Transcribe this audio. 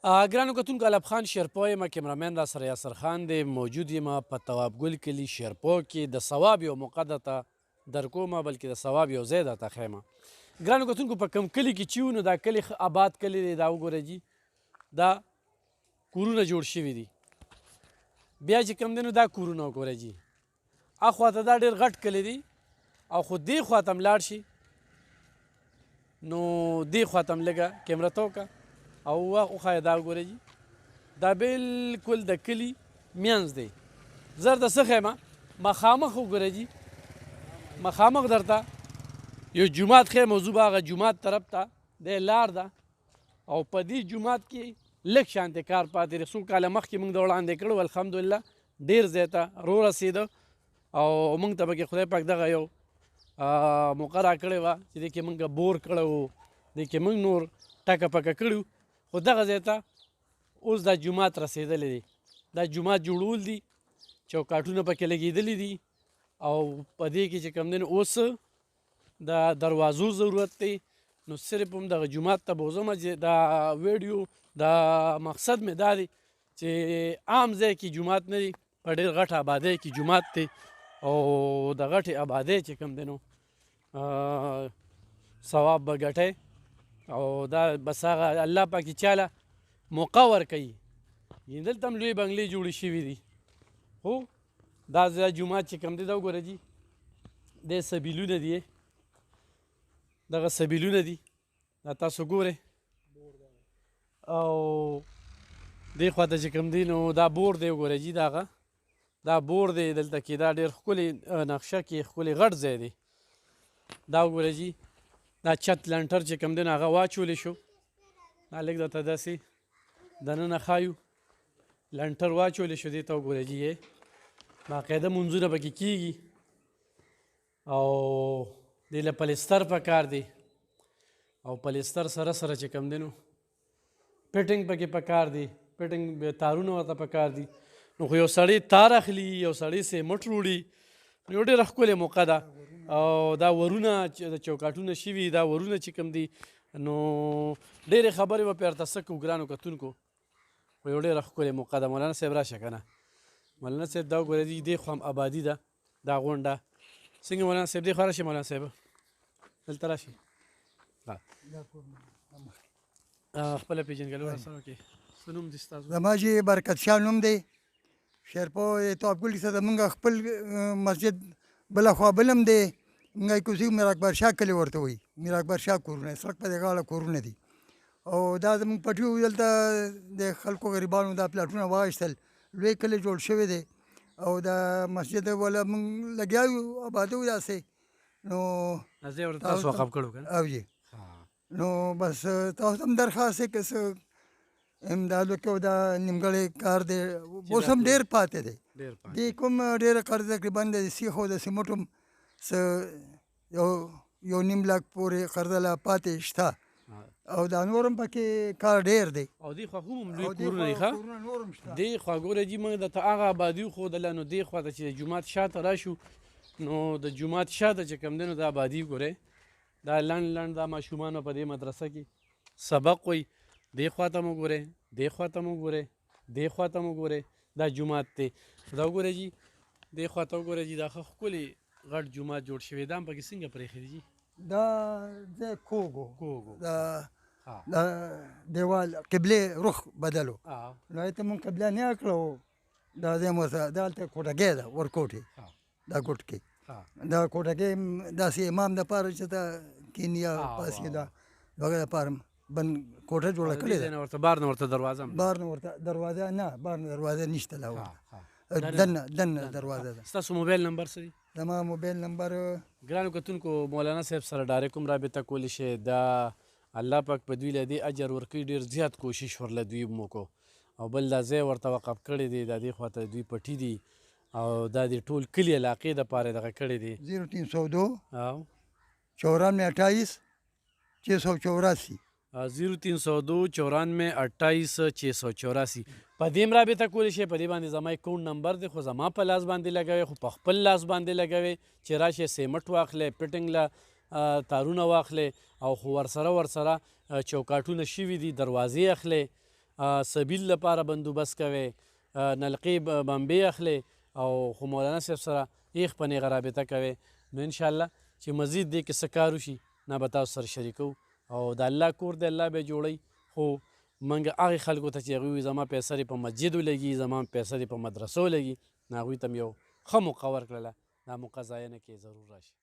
ګرانو کتونکو الب خان شیرپو یم کیمرامین را سره یاسر خان دی موجود یم په تواب ګل کلي شیرپو کې د ثواب یو موقع درته درکومه بلکې د ثواب یو ځای درته ښیمه ګرانو کتونکو په کوم کلي کې چې یو نو دا کلي ښه آباد کلي دی دا وګوره جي دا کورونه جوړ شوي دي بیا چې کوم دی نو دا کورونه وګوره جي اخوا ته دا ډېر غټ کلی دی او خو دې خوا ته هم لاړ شي نو دې خوا ته هم لږه کیمره ته وکړه او وښایه دا وګوره جي دا بلکل د کلي منځ دی زر د څه ښیمه مخامخ وګوره جي مخامخ درته یو جومات ښیم او زه به هغه جومات طرف ته دی لار ده او په دې جومات کې لږ شانتې کار پاتې دی څو کاله مخکې موږ د وړاندې کړو الحمدلله ډېر ځای ته رورسېده او موږ ته پکې خدای پاک دغه یو موقع راکړې وه چې دې کې موږ بور کړی و دې کې موږ نور ټکه پکه کړي خو دغه ځای ته اوس دا جومات رسېدلی دی دا جومات جوړول دي چوکاټونه پکې لګېدلي دي او په دې کې چې کوم دی نو اوس د دروازو ضرورت دی نو صرف هم دغه جومات ته به وځم چې دا ویډیو دا مقصد مې دا دی چې عام ځای کې جومات نه دی په ډېر غټ آبادۍ کې جومات دی او د غټې آبادۍ چې کوم دی نو ثواب به ګټئ او دا بس هغه الله پاک چاله موقع ورکوي یعنې دلته هم لوی بنګلې جوړې شوي دي خو دا جومات چې کوم دی دا وګوره جي دی سبیلونه دي دغه سبیلونه دي دا تاسو ګورئ او دې خوا ته چې کوم دی نو دا بور دی وګوره جي دا بور دی دلته کې دا ډېر ښکلې نقشه کې ښکلې غټ ځای دی دا وګوره جي دا چت لنټر چې کوم دی نو هغه واچولی شو دا لږ درته داسې دننه ښایو لنټر واچولی شو دې ته وګوره جي یې باقاعده منځونه پکې کېږي او دې له پلستر پکار دی او پلستر سره سره چې کوم دی نو فټنګ پکې پکار دی فټنګ تارونه ورته پکار دي نو خو یو سړی تار اخلي یو سړی سیمټ وړي نو یو ډېره ښکلې موقع ده او دا ورونه چې د چوکاټونه شوي دا ورونه چې کوم دي نو ډېرې خبرې به پرې ورته څه کوو ګرانو کتونکو خو یو ډېره ښکلې موقع ده مولانا صاحب راشه که نه مولانا صاحب دا وګوره دي دې خوا هم آبادي ده دا غونډه څنګه مولانا صاحب دې خوا راشي مولانا صاحب دلته راشي خپله پېژندګلوي راسره وکړئ څه نوم دي ستاسو زما چې برکت شاه نوم دی شیرپو توابګل کې څه زمونږ خپل مسجد بله خوا بل هم دی موږ کوڅې میر اکبر شاه کلي ورته وایي میر اکبر شاه کورونه سړک په دې غاړه کورونه دي او دا زموږ پټي وو دلته د خلکو غریبانو دا پلاټونه واخیستل لوی کلی جوړ شوی دی او دا مسجد والا موږ لګیا یو آبادو داسې نو ځای ورته تاسو وقف کړو که نه او جی نو بس تاسو هم درخواست دی که څه امداد وکړو دا نیمګړی کار دی اوس هم ډېر پاتې دی دې کوم ډېره قرض تقریبا د سیخ او د سیمټو هم څه یو نیم لاک پورې قرضه لا پاتې شته او دا نور هم پکې کار ډېر دی او دې خوا هم لوی کورونه دي ښه دې خوا ګوره جي موږ درته هغه آبادي وښودله نو دې خوا ته چې د جومات شاته راشو نو د جومات شاته چې کوم دی نو د آبادي ګورئ دا لنډ لنډ دا ماشومان په دې مدرسه کې سبق وایي دې خوا ته مو ګورئ دې خوا ته مو ګورئ دې خوا ته مو ګورئ دا جومات دی دا وګوره جي دې خوا ته وګوره جي دا ښه ښکلې غټ جومات جوړ شوی دا هم پکې څنګه پرېښی دی جي دا ځای کوږ دا دیوال قبلې رخ بدلو نو هلته مونږ قبله نه کړو دا ځای مو دا هلته کوټګۍ ده ورکوټې دا ګوټ کې دا کوټګۍ داسې امام دپاره چې ته کیني یا پاسې دا د هغه دپاره بند کوټه جوړه کړې ده ورته بار نه ورته دروازه بار نه ورته دروازه نه بار نه دروازه نشته لا ورته دننه دروازه ده ستاسو موبایل نمبر څه دی زما موبایل نمبر ګرانو کتونکو مولانا صاحب سره ډایرکټ هم رابطه کولی شئ دا الله پاک په دوی له دې اجر ورکوي ډېر زیات کوشش ورله دوی مو کو او بل دا ځای ورته وقف کړی دی دا دې خواته دوی پټي دي او دا د ټول کلي علاقې دپاره دغه کړی دی 0302 94 28 684 0302 94 28 684 په دې هم رابطه کولی شئ په دې باندې زما اکاونټ نمبر دی خو زما په لاس باندې لګوئ خو په خپل لاس باندې لګوئ چې راشئ سیمټ واخلئ پټنګ له تارونه واخلئ او خو ورسره چوکاټونه شوي دي دروازې اخلئ سبیل لپاره بندوبست کوئ، نلقې بمبې اخلئ او خو مولانا صاحب سره ایخ په نیغه رابطه کوئ. نو انشاءالله چې مزید دې کې څه کار وشي نه به تاسو سره شریکو. او د الله کور دی، الله به جوړوي. خو موږ هغې خلکو ته چې هغوی وایي زما پیسه دې په مسجدو لګي، زما پیسه دې په مدرسو لګي، نو هغوی ته مې یو ښه موقع ورکړله، دا موقع ضایع نه کړي، ضرور راشي.